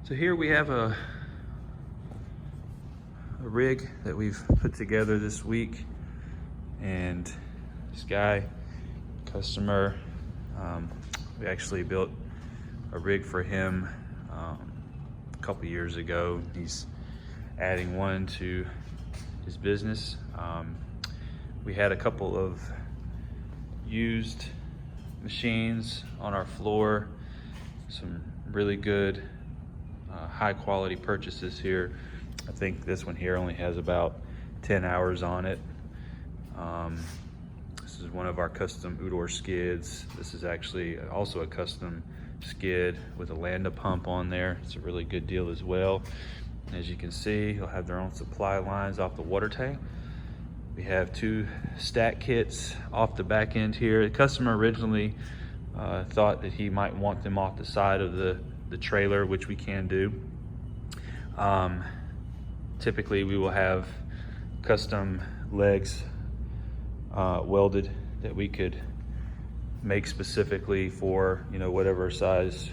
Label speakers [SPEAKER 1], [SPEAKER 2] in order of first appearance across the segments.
[SPEAKER 1] So here we have a rig that we've put together this week, and this guy, customer, we actually built a rig for him a couple years ago. He's adding one to his business. We had a couple of used machines on our floor, some really good high quality purchases here. I think this one here only has about 10 hours on it. This is one of our custom Udor skids. This is actually also a custom skid with a Landa pump on there. It's a really good deal as well. As you can see, they'll have their own supply lines off the water tank. We have two stack kits off the back end here. The customer originally thought that he might want them off the side of the trailer, which we can do. Typically we will have custom legs welded that we could make specifically for, you know, whatever size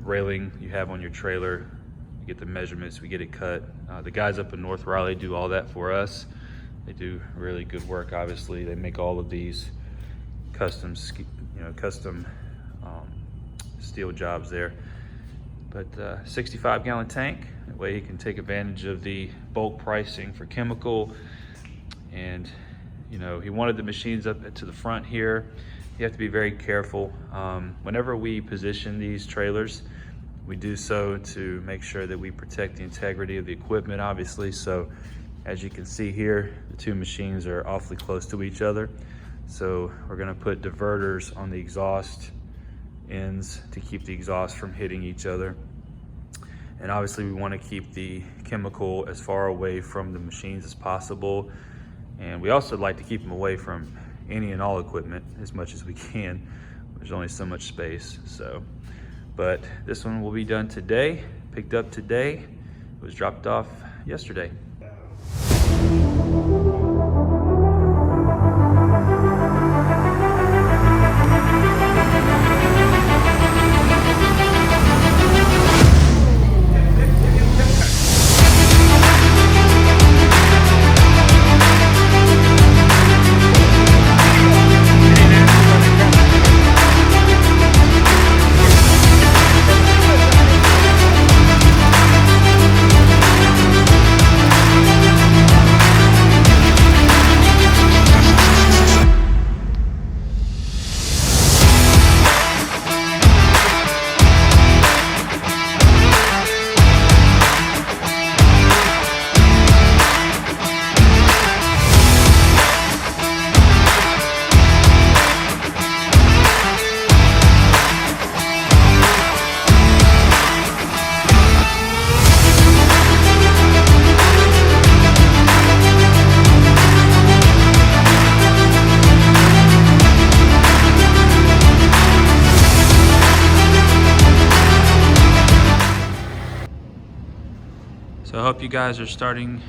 [SPEAKER 1] railing you have on your trailer. You get the measurements, we get it cut. The guys up in North Raleigh do all that for us. They do really good work. Obviously they make all of these custom steel jobs there. But 65 gallon tank, that way you can take advantage of the bulk pricing for chemical. And you know, he wanted the machines up to the front here. You have to be very careful. Whenever we position these trailers, we do so to make sure that we protect the integrity of the equipment, obviously. So as you can see here, the two machines are awfully close to each other. So we're gonna put diverters on the exhaust ends to keep the exhaust from hitting each other. And obviously we want to keep the chemical as far away from the machines as possible. And we also like to keep them away from any and all equipment as much as we can. There's only so much space. So, but this one will be done today, picked up today. It was dropped off yesterday. So I hope you guys are starting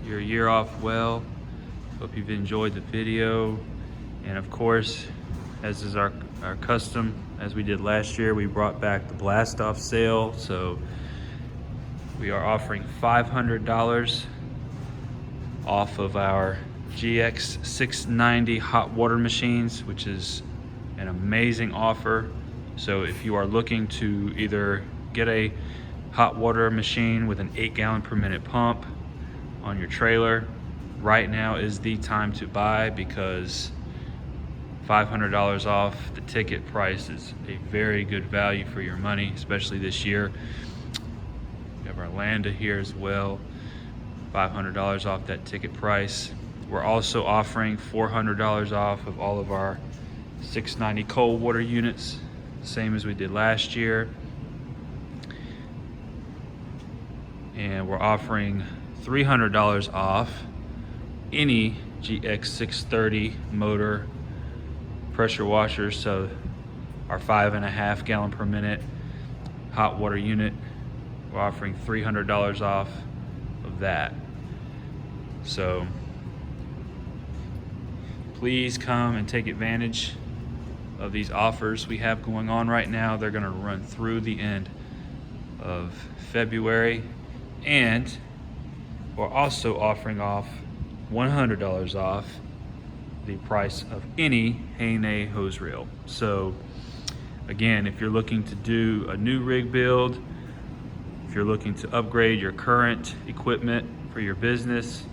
[SPEAKER 1] your year off well. Hope you've enjoyed the video. And of course, as is our custom, as we did last year, we brought back the blast off sale. So we are offering $500 off of our GX 690 hot water machines, which is an amazing offer. So if you are looking to either get a hot water machine with an 8 gallon per minute pump on your trailer, right now is the time to buy, because $500 off the ticket price is a very good value for your money, especially this year. We have our Landa here as well, $500 off that ticket price. We're also offering $400 off of all of our 690 cold water units, same as we did last year. And we're offering $300 off any GX 630 motor pressure washers. So our 5.5 gallon per minute hot water unit, we're offering $300 off of that. So please come and take advantage of these offers we have going on right now. They're going to run through the end of February, and we're also offering off $100 off the price of any Hay hose reel. So again, if you're looking to do a new rig build, if you're looking to upgrade your current equipment for your business,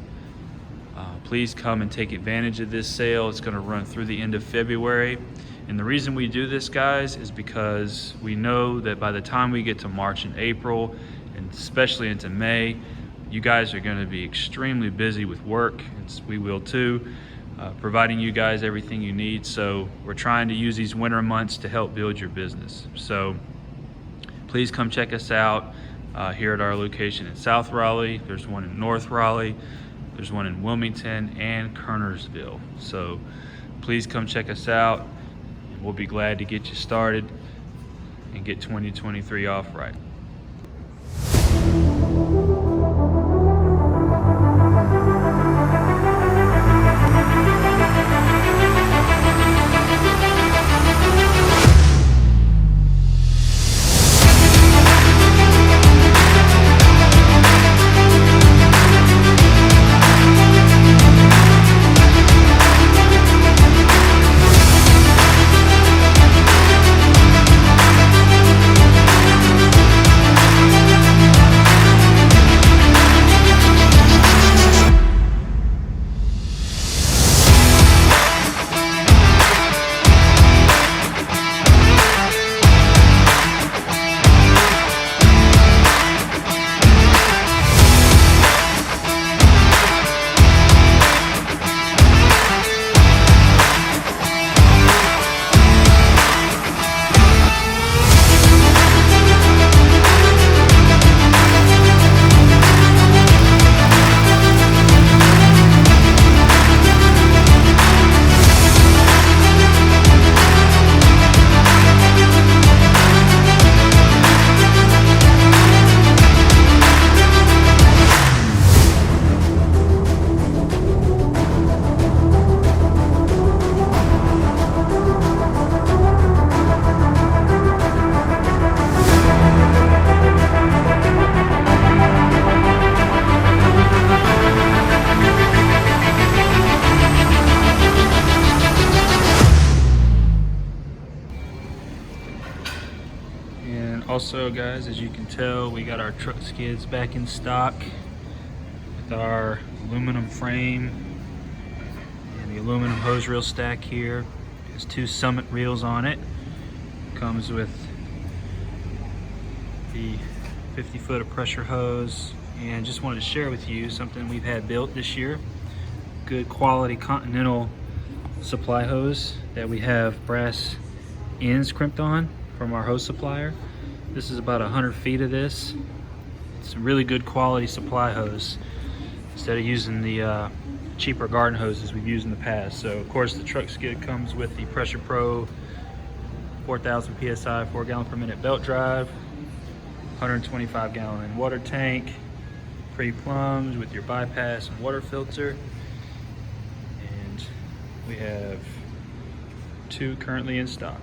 [SPEAKER 1] please come and take advantage of this sale. It's going to run through the end of February. And the reason we do this, guys, is because we know that by the time we get to March and April, and especially into May, you guys are going to be extremely busy with work, and we will too, providing you guys everything you need. So we're trying to use these winter months to help build your business. So please come check us out here at our location in South Raleigh. There's one in North Raleigh. There's one in Wilmington and Kernersville. So please come check us out. We'll be glad to get you started and get 2023 off right. Also, guys, as you can tell, we got our truck skids back in stock with our aluminum frame and the aluminum hose reel stack here. There's 2 Summit reels on it. Comes with the 50 foot of pressure hose, and just wanted to share with you something we've had built this year. Good quality Continental supply hose that we have brass ends crimped on from our hose supplier. This is about 100 feet of this. It's a really good quality supply hose instead of using the cheaper garden hoses we've used in the past. So of course the truck skid comes with the Pressure Pro 4,000 psi 4 gallon per minute belt drive, 125 gallon water tank, pre-plumbed with your bypass and water filter. And we have 2 currently in stock.